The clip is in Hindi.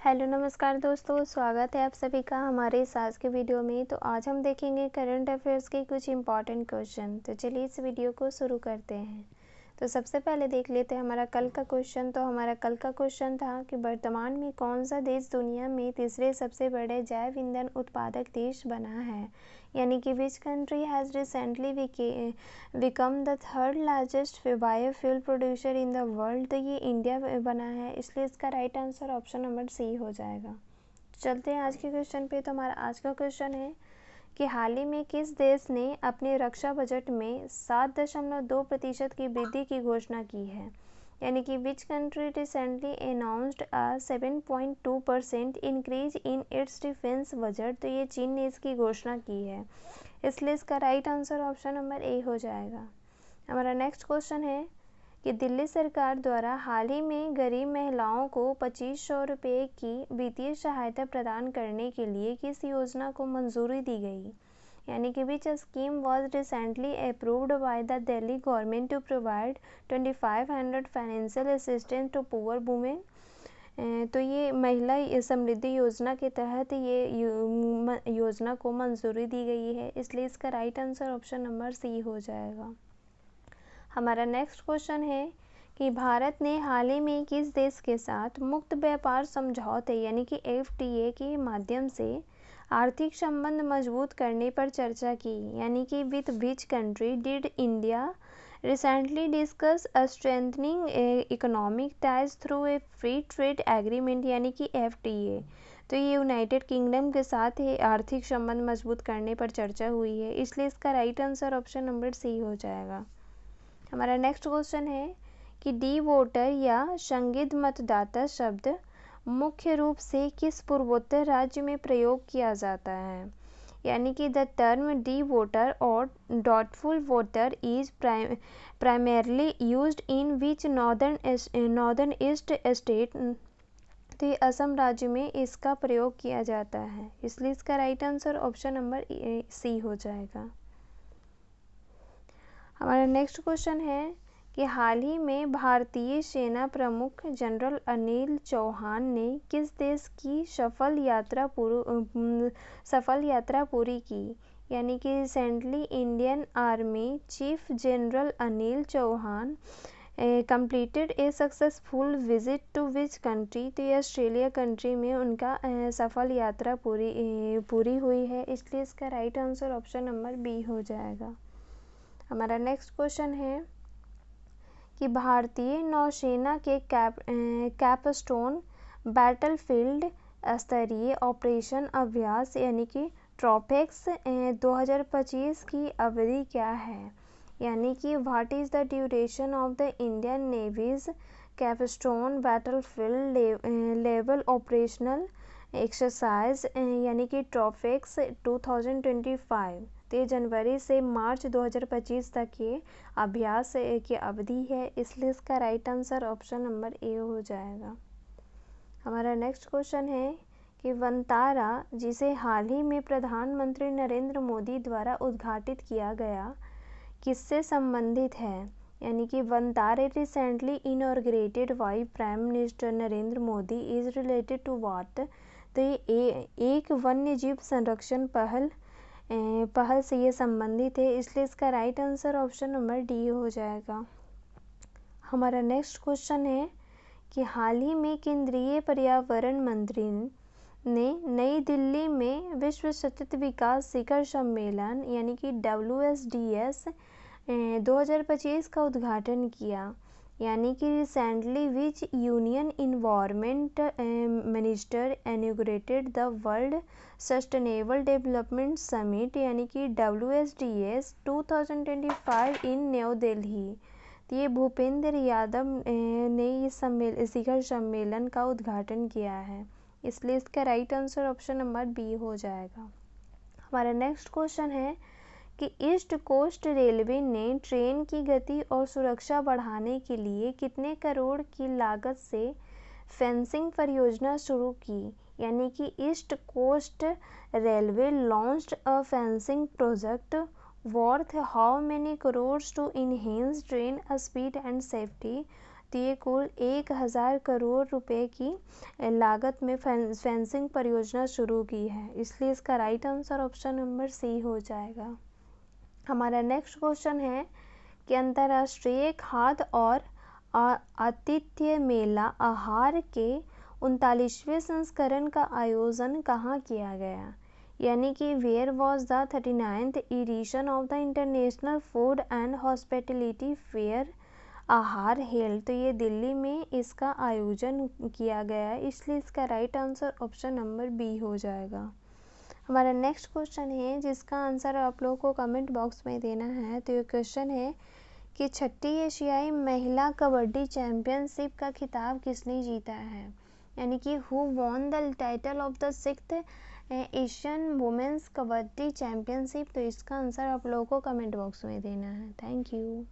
हेलो नमस्कार दोस्तों, स्वागत है आप सभी का हमारे इस आज के वीडियो में। तो आज हम देखेंगे करंट अफेयर्स के कुछ इम्पॉर्टेंट क्वेश्चन। तो चलिए इस वीडियो को शुरू करते हैं। तो सबसे पहले देख लेते हैं हमारा कल का क्वेश्चन। तो हमारा कल का क्वेश्चन था कि वर्तमान में कौन सा देश दुनिया में तीसरे सबसे बड़े जैव ईंधन उत्पादक देश बना है, यानी कि which country has recently become the third largest biofuel producer in the world. तो ये इंडिया बना है, इसलिए इसका right answer option number C हो जाएगा। चलते हैं आज के क्वेश्चन पे। तो हमारा आज का क्वेश्चन है कि हाल ही में किस देश ने अपने रक्षा बजट में 7.2% की वृद्धि की घोषणा की है, यानी कि which country recently announced a 7.2% increase in its defence budget. तो ये चीन ने इसकी घोषणा की है, इसलिए इसका right answer option number A हो जाएगा। हमारा नेक्स्ट क्वेश्चन है कि दिल्ली सरकार द्वारा हाल ही में गरीब महिलाओं को 2500 रुपये की वित्तीय सहायता प्रदान करने के लिए किस योजना को मंजूरी दी गई, यानी कि which scheme was recently approved by the Delhi government to provide 2500 financial assistance to poor women. तो ये महिला समृद्धि योजना के तहत ये योजना को मंजूरी दी गई है, इसलिए इसका right answer option number C हो जाएगा। हमारा नेक्स्ट क्वेश्चन है कि भारत ने हाल ही में किस देश के साथ मुक्त व्यापार समझौते यानी कि FTA के माध्यम से आर्थिक संबंध मजबूत करने पर चर्चा की, यानी कि with which country did India recently discuss strengthening economic ties through a free trade agreement, यानी कि FTA। तो ये यूनाइटेड किंगडम के साथ ही आर्थिक संबंध मजबूत करने पर चर्चा हुई है, इसलिए इसका right answer option number C हो जाएगा। हमारा नेक्स्ट क्वेश्चन है कि डी वोटर या संदिग्ध मतदाता शब्द मुख्य रूप से किस पूर्वोत्तर राज्य में प्रयोग किया जाता है, यानी कि द टर्म डी वोटर और doubtful voter is primarily used in which northern east state. तो ये असम राज्य में इसका प्रयोग किया जाता है, इसलिए इसका right answer option number C हो जाएगा। हमारा नेक्स्ट क्वेश्चन है कि हाल ही में भारतीय सेना प्रमुख जनरल अनिल चौहान ने किस देश की सफल यात्रा पूरी की, यानी कि recently Indian army chief general Anil Chauhan completed a successful visit to which country। तो ये ऑस्ट्रेलिया कंट्री में उनका सफल यात्रा पूरी हुई है, इसलिए इसका right answer option number B हो जाएगा। हमारा नेक्स्ट क्वेश्चन है कि भारतीय नौसेना के कैपस्टोन बैटलफील्ड स्तरीय ऑपरेशन अभ्यास यानी कि ट्रॉपेक्स 2025 की अवधि क्या है, यानी कि what is the duration of the Indian navy's capstone battlefield level operational exercise यानी कि ट्रॉपेक्स 2025। तो ये जनवरी से मार्च 2025 तक ये अभ्यास की अवधि है, इसलिए इसका right answer option number A हो जाएगा। हमारा नेक्स्ट क्वेश्चन है कि वनतारा, जिसे हाल ही में प्रधानमंत्री नरेंद्र मोदी द्वारा उद्घाटित किया गया, किससे संबंधित है, यानी कि Vantara recently inaugurated by prime minister Narendra Modi is related to what. तो ये एक वन्य जीव संरक्षण पहल से ये संबंधित है, इसलिए इसका right answer option number D हो जाएगा। हमारा नेक्स्ट क्वेश्चन है कि हाल ही में केंद्रीय पर्यावरण मंत्री ने नई दिल्ली में विश्व सतत विकास शिखर सम्मेलन यानी कि WSDS 2025 का उद्घाटन किया, यानी कि recently which union environment minister inaugurated the world sustainable development summit, यानी कि WSDS 2025 इन न्यू दिल्ली। तो ये भूपेंद्र यादव ने ये शिखर सम्मेलन का उद्घाटन किया है, इसलिए इसका right answer option number B हो जाएगा। हमारा नेक्स्ट क्वेश्चन है कि ईस्ट कोस्ट रेलवे ने ट्रेन की गति और सुरक्षा बढ़ाने के लिए कितने करोड़ की लागत से फेंसिंग परियोजना शुरू की, यानी कि east coast railway launched a fencing project worth how many crore to enhance train speed and safety. वित्तीय कुल 1000 करोड़ रुपए की लागत में फेंसिंग परियोजना शुरू की है, इसलिए इसका right answer option number C हो जाएगा। हमारा नेक्स्ट क्वेश्चन है कि अंतर्राष्ट्रीय खाद्य और आतिथ्य मेला आहार के 39वें संस्करण का आयोजन कहाँ किया गया, यानी कि where was the 39th edition of the international food and hospitality fair Aahar held. तो ये दिल्ली में इसका आयोजन किया गया है, इसलिए इसका right answer option number B हो जाएगा। हमारा नेक्स्ट क्वेश्चन है जिसका आंसर आप लोगों को कमेंट बॉक्स में देना है। तो ये क्वेश्चन है कि 6ठी एशियाई महिला कबड्डी चैंपियनशिप का खिताब किसने जीता है, यानी कि who won the title of the 6th Asian women's kabaddi championship. तो इसका आंसर आप लोगों को कमेंट बॉक्स में देना है। Thank you.